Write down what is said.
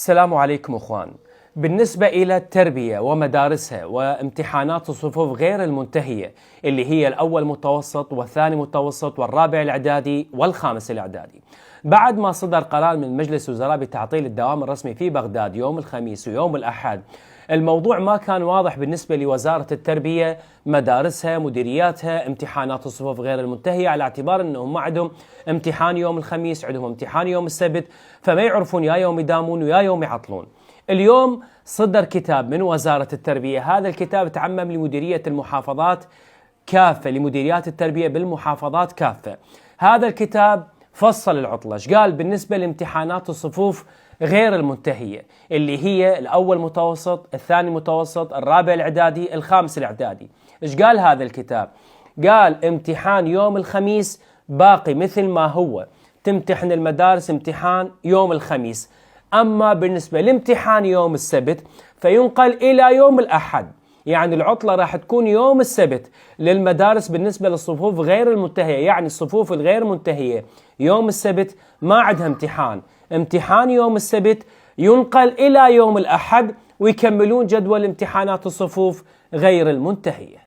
السلام عليكم اخوان. بالنسبة إلى التربية ومدارسها وامتحانات الصفوف غير المنتهية اللي هي الأول متوسط والثاني متوسط والرابع الإعدادي والخامس الإعدادي، بعد ما صدر قرار من مجلس الوزراء بتعطيل الدوام الرسمي في بغداد يوم الخميس ويوم الأحد، الموضوع ما كان واضح بالنسبة لوزارة التربية، مدارسها، مديرياتها، امتحانات الصفوف غير المنتهية، على اعتبار أنهم ما عندهم امتحان يوم الخميس، عندهم امتحان يوم السبت، فما يعرفون يا يوم يدامون ويا يوم يعطلون. اليوم صدر كتاب من وزارة التربية، هذا الكتاب تعمم لمديرية المحافظات كافة، لمديريات التربية بالمحافظات كافة. هذا الكتاب فصل العطلة، قال بالنسبة لامتحانات الصفوف غير المنتهية اللي هي الأول متوسط، الثاني متوسط، الرابع الإعدادي، الخامس الإعدادي. إيش قال هذا الكتاب؟ قال امتحان يوم الخميس باقي مثل ما هو، تمتحن المدارس امتحان يوم الخميس، أما بالنسبة لامتحان يوم السبت فينقل إلى يوم الأحد، يعني العطلة راح تكون يوم السبت للمدارس بالنسبة للصفوف غير المنتهية، يعني الصفوف الغير منتهية يوم السبت ما عندها امتحان يوم السبت ينقل إلى يوم الأحد ويكملون جدول امتحانات الصفوف غير المنتهية.